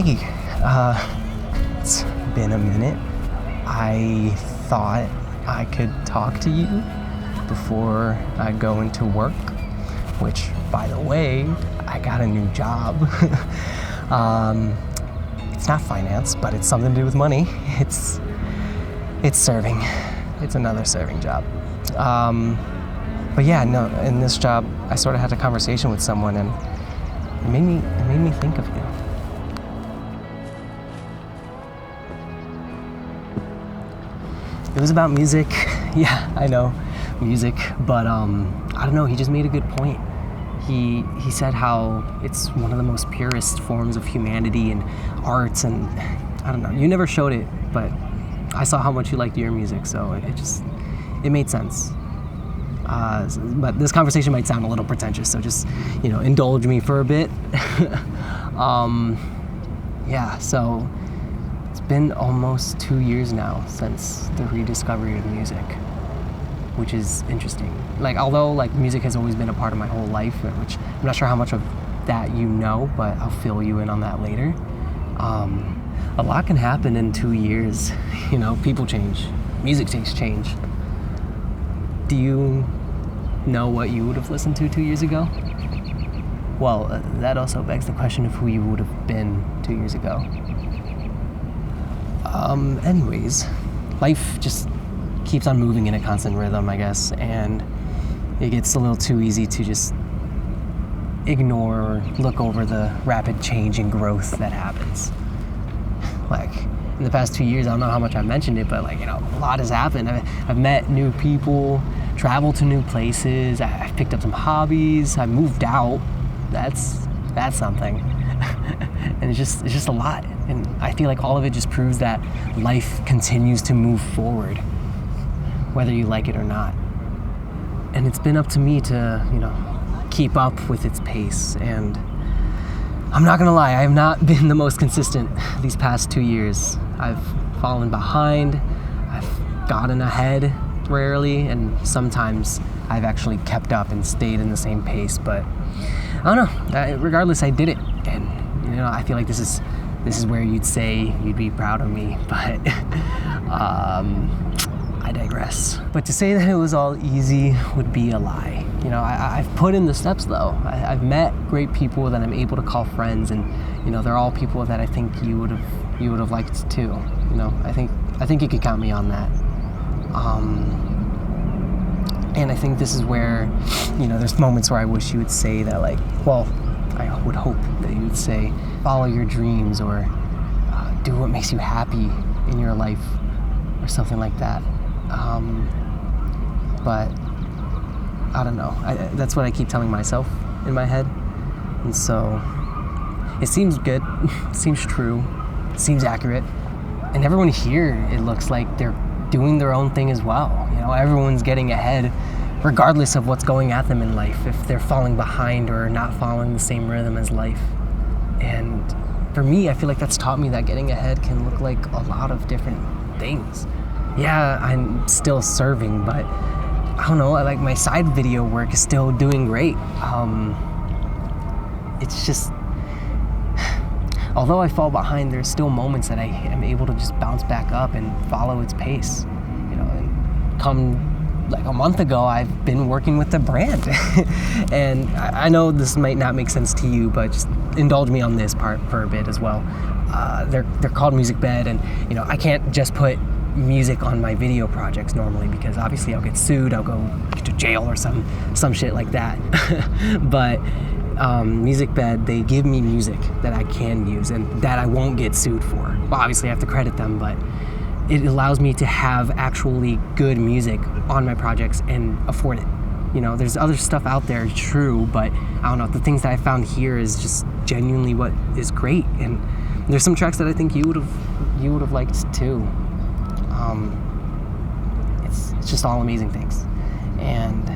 Hey, it's been a minute. I thought I could talk to you before I go into work, which, by the way, I got a new job. It's not finance, but it's something to do with money. It's serving. It's another serving job. But yeah, no, in this job, I sort of had a conversation with someone, and it made me think of you. It was about music. Yeah, I know, music, but I don't know, he just made a good point. He said how it's one of the most purest forms of humanity and arts, and I don't know, you never showed it, but I saw how much you liked your music, so it made sense. But this conversation might sound a little pretentious, so just, indulge me for a bit. Yeah, so it's been almost 2 years now since the rediscovery of music, which is interesting. Although music has always been a part of my whole life, which I'm not sure how much of that you know, but I'll fill you in on that later. A lot can happen in 2 years. People change, music tastes change. Do you know what you would have listened to 2 years ago? Well, that also begs the question of who you would have been 2 years ago. Anyways, life just keeps on moving in a constant rhythm, I guess, and it gets a little too easy to just ignore or look over the rapid change and growth that happens. In the past 2 years, I don't know how much I mentioned it, but a lot has happened. I've met new people, traveled to new places, I've picked up some hobbies, I moved out. That's something. And it's just a lot. And I feel like all of it just proves that life continues to move forward, whether you like it or not. And it's been up to me to, keep up with its pace. And I'm not gonna lie, I have not been the most consistent these past 2 years. I've fallen behind, I've gotten ahead rarely, and sometimes I've actually kept up and stayed in the same pace. But I don't know, regardless, I did it. And I feel like this is where you'd say you'd be proud of me, but I digress. But to say that it was all easy would be a lie. I've put in the steps though. I've met great people that I'm able to call friends, and they're all people that I think you would have liked too. I think you could count me on that. And I think this is where, there's moments where I wish you would say that, I would hope that you would say, follow your dreams, or do what makes you happy in your life, or something like that. But I don't know. That's what I keep telling myself in my head. And so it seems good, it seems true, it seems accurate. And everyone here, it looks like they're doing their own thing as well. Everyone's getting ahead regardless of what's going at them in life, if they're falling behind or not following the same rhythm as life. And for me, I feel like that's taught me that getting ahead can look like a lot of different things. Yeah, I'm still serving, but I don't know, my side video work is still doing great. It's just, although I fall behind, there's still moments that I am able to just bounce back up and follow its pace. And come a month ago, I've been working with the brand. And I know this might not make sense to you, but just indulge me on this part for a bit as well. They're called Musicbed, and I can't just put music on my video projects normally, because obviously I'll get sued, I'll go to jail or some shit like that. But Musicbed, they give me music that I can use and that I won't get sued for. Well, obviously I have to credit them, but it allows me to have actually good music on my projects and afford it. There's other stuff out there, true, but I don't know, the things that I found here is just genuinely what is great. And there's some tracks that I think you would have liked too. It's just all amazing things. And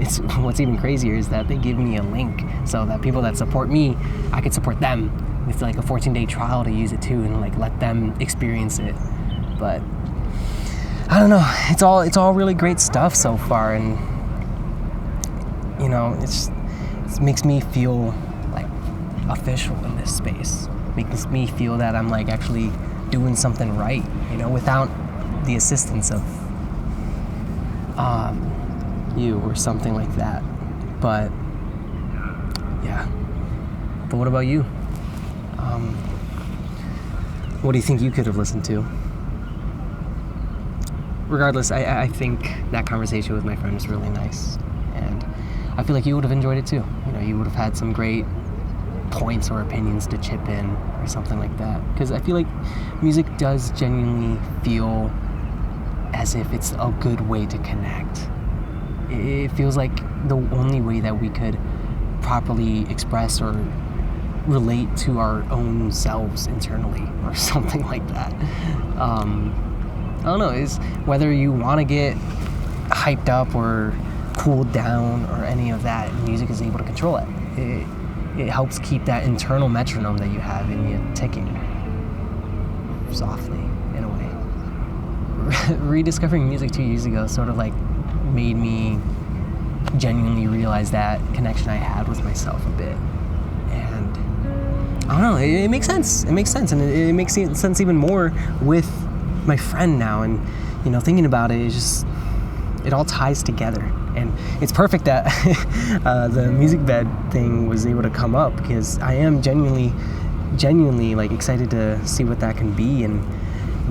it's what's even crazier is that they give me a link so that people that support me, I could support them with a 14-day trial to use it too, and let them experience it. But I don't know, it's all really great stuff so far, and it makes me feel official in this space. makes me feel that I'm like actually doing something right, you know, without the assistance of you or something like that. But yeah. But what about you? What do you think you could have listened to? Regardless, I think that conversation with my friend was really nice, and I feel like you would have enjoyed it too. You know, you would have had some great points or opinions to chip in or something like that. Because I feel like music does genuinely feel as if it's a good way to connect. It feels like the only way that we could properly express or relate to our own selves internally or something like that. I don't know, is whether you want to get hyped up or cooled down or any of that, music is able to control it. It helps keep that internal metronome that you have in you ticking softly, in a way. Rediscovering music 2 years ago sort of like made me genuinely realize that connection I had with myself a bit. And I don't know, it makes sense. It makes sense, and it makes sense even more with my friend now. And you know, thinking about it, it all ties together. And it's perfect that the Musicbed thing was able to come up, because I am genuinely like excited to see what that can be, and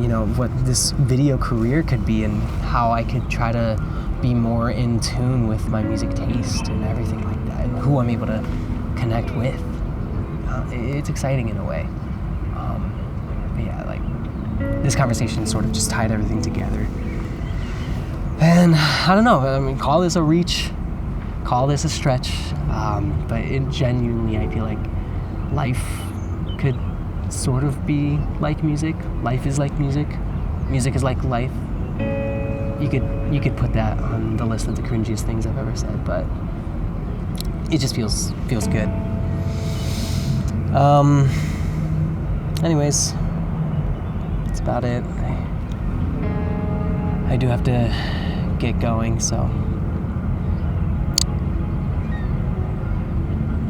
you know, what this video career could be, and how I could try to be more in tune with my music taste and everything like that, and who I'm able to connect with. It's exciting in a way. But yeah, like this conversation sort of just tied everything together. And I don't know, I mean, call this a reach, call this a stretch, but it genuinely, I feel like life could sort of be like music. Life is like music. Music is like life. You could put that on the list of the cringiest things I've ever said, but it just feels good. Anyways, that's about it. I do have to get going, so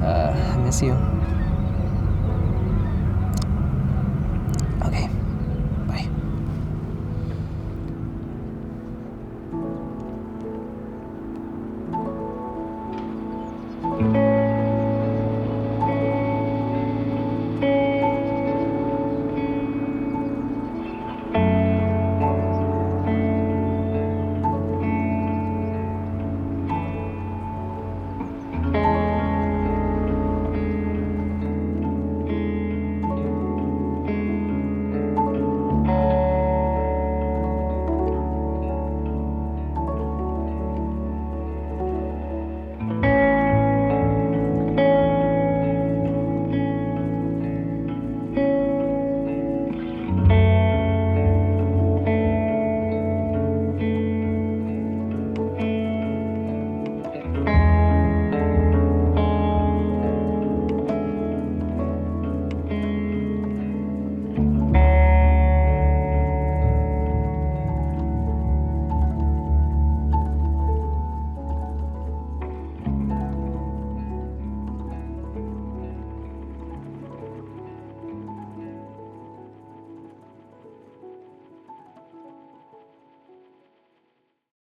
I miss you.